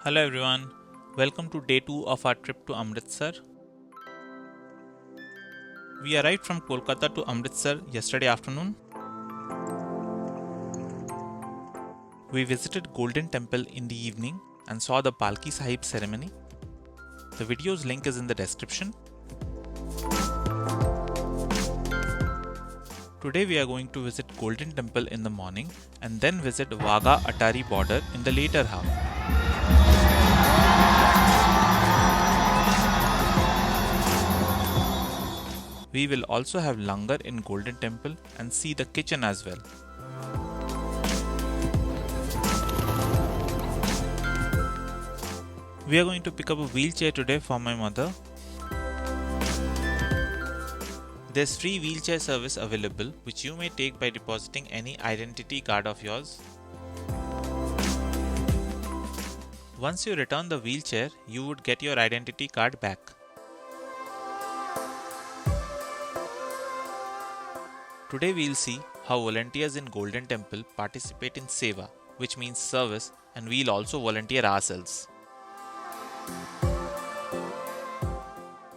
Hello everyone, welcome to day 2 of our trip to Amritsar. We arrived from Kolkata to Amritsar yesterday afternoon. We visited Golden Temple in the evening and saw the Palki Sahib ceremony. The video's link is in the description. Today we are going to visit Golden Temple in the morning and then visit Wagah Border in the later half. We will also have langar in Golden Temple and see the kitchen as well. We are going to pick up a wheelchair today for my mother. There's free wheelchair service available which you may take by depositing any identity card of yours. Once you return the wheelchair, you would get your identity card back. Today we'll see how volunteers in Golden Temple participate in Seva, which means service, and we'll also volunteer ourselves.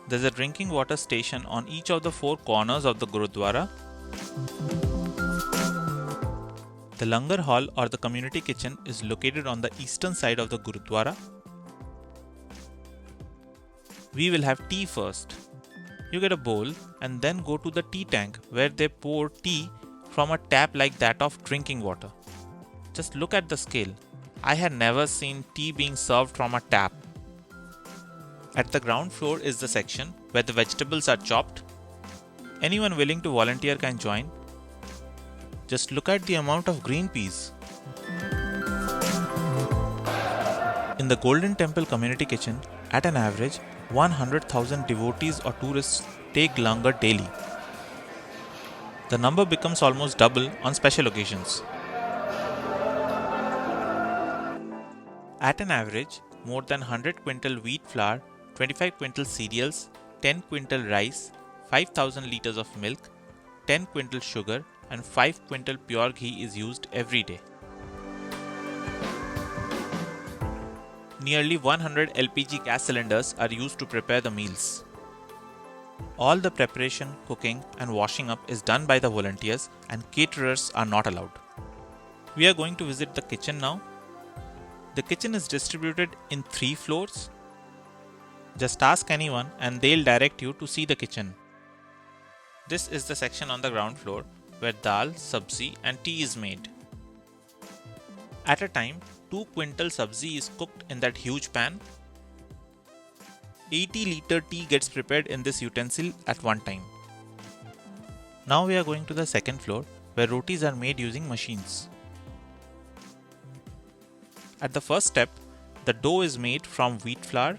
There's a drinking water station on each of the 4 corners of the Gurudwara. The langar hall or the community kitchen is located on the eastern side of the Gurudwara. We will have tea first. You get a bowl and then go to the tea tank where they pour tea from a tap like that of drinking water. Just look at the scale. I had never seen tea being served from a tap. At the ground floor is the section where the vegetables are chopped. Anyone willing to volunteer can join. Just look at the amount of green peas. In the Golden Temple Community Kitchen, at an average, 100,000 devotees or tourists take langar daily. The number becomes almost double on special occasions. At an average, more than 100 quintal wheat flour, 25 quintal cereals, 10 quintal rice, 5,000 liters of milk, 10 quintal sugar and 5 quintal pure ghee is used every day. Nearly 100 LPG gas cylinders are used to prepare the meals. All the preparation, cooking and washing up is done by the volunteers and caterers are not allowed. We are going to visit the kitchen now. The kitchen is distributed in 3 floors. Just ask anyone and they'll direct you to see the kitchen. This is the section on the ground floor where dal, sabzi and tea is made. At a time, 2 quintal sabzi is cooked in that huge pan. 80-liter tea gets prepared in this utensil at one time. Now we are going to the second floor where rotis are made using machines. At the first step, the dough is made from wheat flour.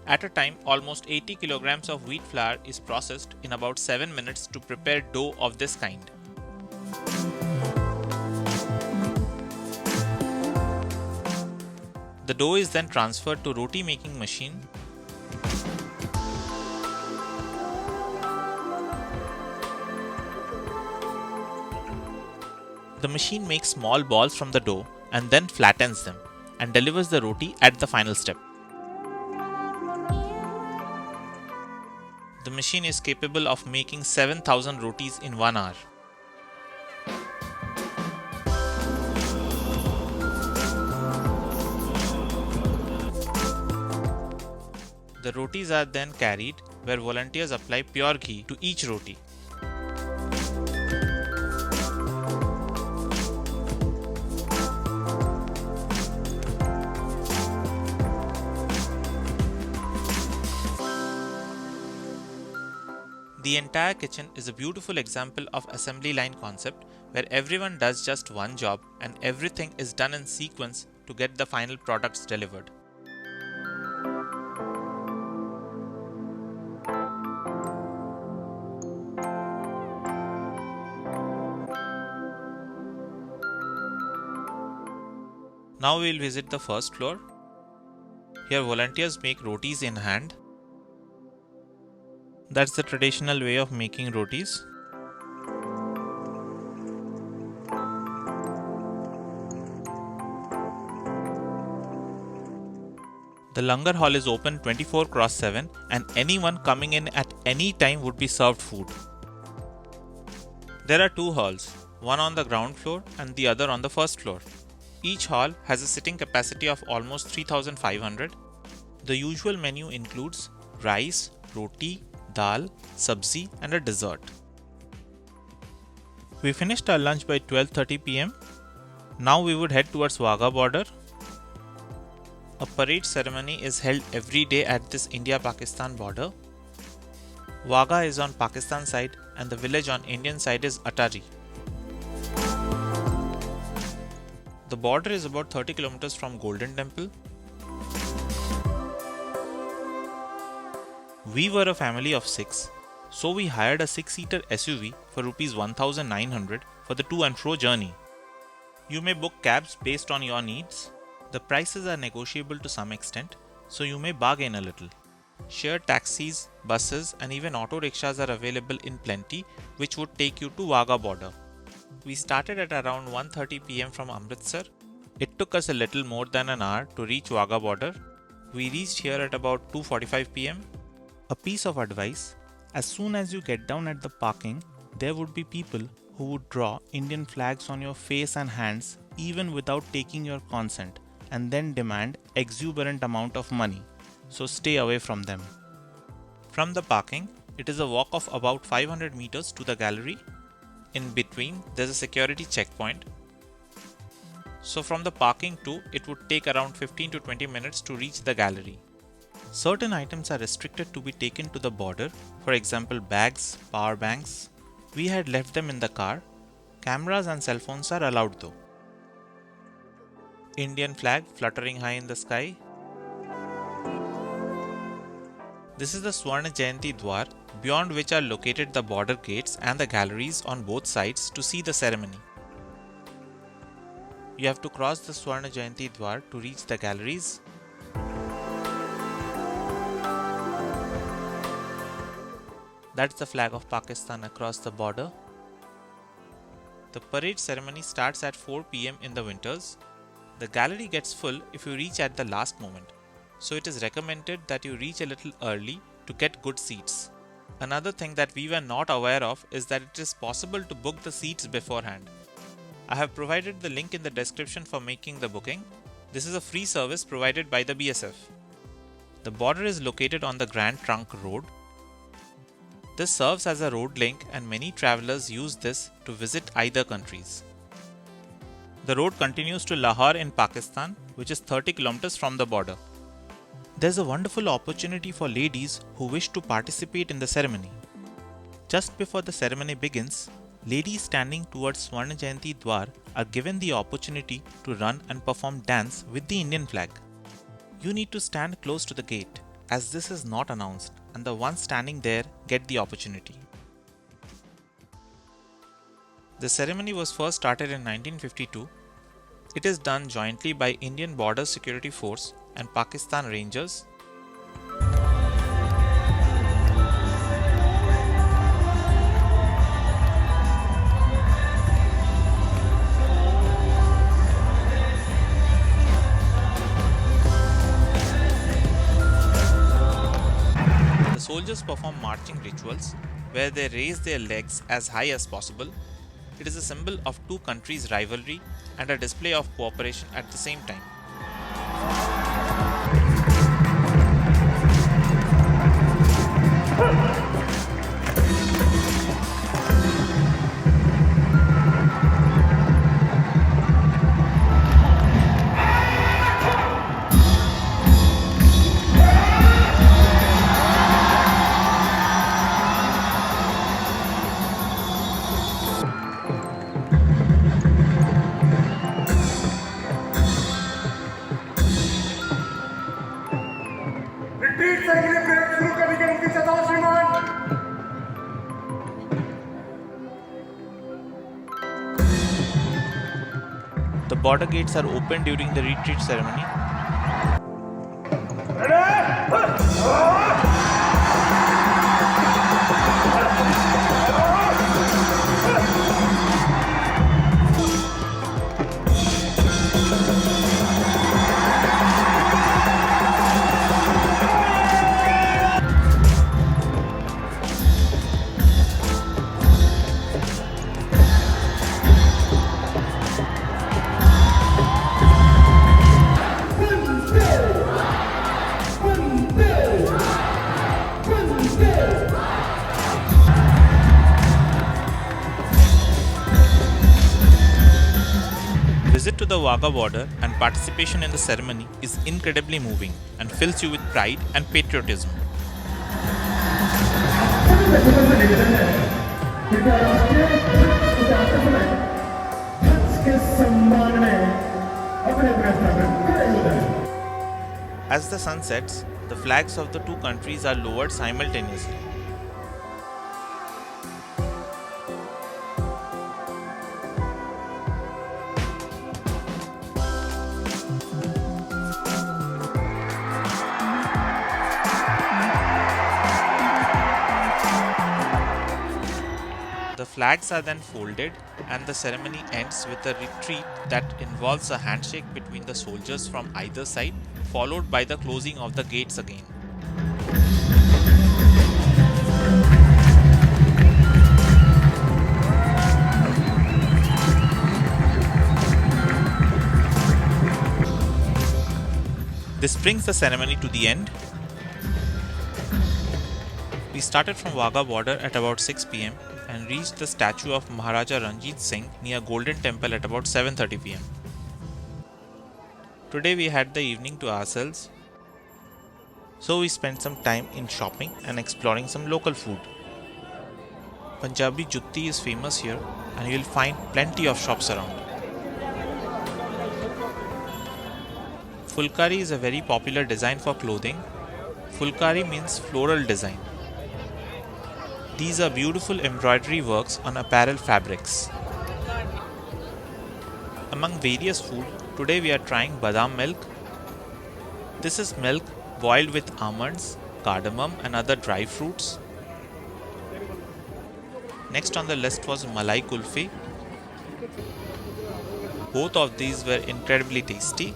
At a time, almost 80 kilograms of wheat flour is processed in about 7 minutes to prepare dough of this kind. The dough is then transferred to roti making machine. The machine makes small balls from the dough and then flattens them and delivers the roti at the final step. The machine is capable of making 7,000 rotis in 1 hour. The rotis are then carried where volunteers apply pure ghee to each roti. The entire kitchen is a beautiful example of assembly line concept where everyone does just one job and everything is done in sequence to get the final products delivered. Now we will visit the first floor. Here volunteers make rotis in hand. That's the traditional way of making rotis. The langar hall is open 24/7 and anyone coming in at any time would be served food. There are two halls, one on the ground floor and the other on the first floor. Each hall has a sitting capacity of almost 3,500. The usual menu includes rice, roti, dal, sabzi and a dessert. We finished our lunch by 12:30 pm. Now we would head towards Wagah Border. A parade ceremony is held every day at this India-Pakistan border. Wagah is on Pakistan side and the village on Indian side is Attari. The border is about 30 kilometers from Golden Temple. We were a family of 6, so we hired a 6-seater SUV for Rs 1,900 for the to and fro journey. You may book cabs based on your needs. The prices are negotiable to some extent, so you may bargain a little. Shared taxis, buses and even auto rickshaws are available in plenty, which would take you to Wagah Border. We started at around 1:30 pm from Amritsar. It took us a little more than an hour to reach Wagah Border. We reached here at about 2:45 pm. A piece of advice: as soon as you get down at the parking, there would be people who would draw Indian flags on your face and hands even without taking your consent and then demand exuberant amount of money, so stay away from them. From the parking, it is a walk of about 500 meters to the gallery. In between, there's a security checkpoint. So from the parking too, it would take around 15 to 20 minutes to reach the gallery. Certain items are restricted to be taken to the border, for example bags, power banks. We had left them in the car. Cameras and cell phones are allowed though. Indian flag fluttering high in the sky. This is the Swarna Jayanti Dwar, beyond which are located the border gates and the galleries on both sides to see the ceremony. You have to cross the Swarna Jayanti Dwar to reach the galleries. That's the flag of Pakistan across the border. The parade ceremony starts at 4 pm in the winters. The gallery gets full if you reach at the last moment, so it is recommended that you reach a little early to get good seats. Another thing that we were not aware of is that it is possible to book the seats beforehand. I have provided the link in the description for making the booking. This is a free service provided by the BSF. The border is located on the Grand Trunk Road. This serves as a road link and many travelers use this to visit either countries. The road continues to Lahore in Pakistan, which is 30 kilometers from the border. There's a wonderful opportunity for ladies who wish to participate in the ceremony. Just before the ceremony begins, ladies standing towards Swarna Jayanti Dwar are given the opportunity to run and perform dance with the Indian flag. You need to stand close to the gate, as this is not announced, and the ones standing there get the opportunity. The ceremony was first started in 1952. It is done jointly by Indian Border Security Force and Pakistan Rangers. The soldiers perform marching rituals where they raise their legs as high as possible. It is a symbol of two countries' rivalry and a display of cooperation at the same time. The border gates are opened during the retreat ceremony. to the Wagah border and participation in the ceremony is incredibly moving and fills you with pride and patriotism. As the sun sets, the flags of the two countries are lowered simultaneously. The flags are then folded and the ceremony ends with a retreat that involves a handshake between the soldiers from either side, followed by the closing of the gates again. This brings the ceremony to the end. We started from Wagah border at about 6 pm and reached the statue of Maharaja Ranjit Singh near Golden Temple at about 7:30 pm. Today we had the evening to ourselves, so we spent some time in shopping and exploring some local food. Punjabi jutti is famous here and you will find plenty of shops around. Fulkari is a very popular design for clothing. Fulkari means floral design. These are beautiful embroidery works on apparel fabrics. Among various food, today we are trying badam milk. This is milk boiled with almonds, cardamom and other dry fruits. Next on the list was malai kulfi. Both of these were incredibly tasty.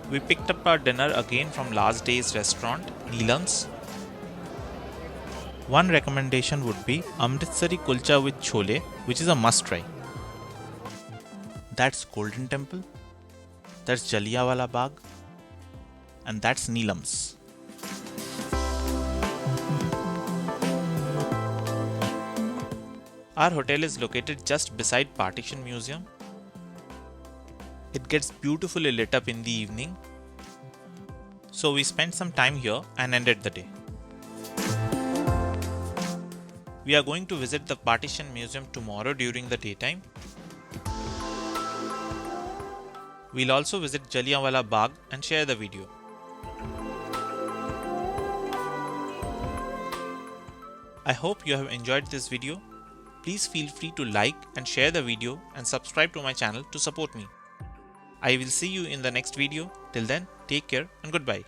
We picked up our dinner again from last day's restaurant, Neelam's. One recommendation would be Amritsari kulcha with chole, which is a must try. That's Golden Temple, that's Jallianwala Bagh, and that's Neelam's. Our hotel is located just beside Partition Museum. It gets beautifully lit up in the evening, so we spent some time here and ended the day. We are going to visit the Partition Museum tomorrow during the daytime. We'll also visit Jallianwala Bagh and share the video. I hope you have enjoyed this video. Please feel free to like and share the video and subscribe to my channel to support me. I will see you in the next video. Till then, take care and goodbye.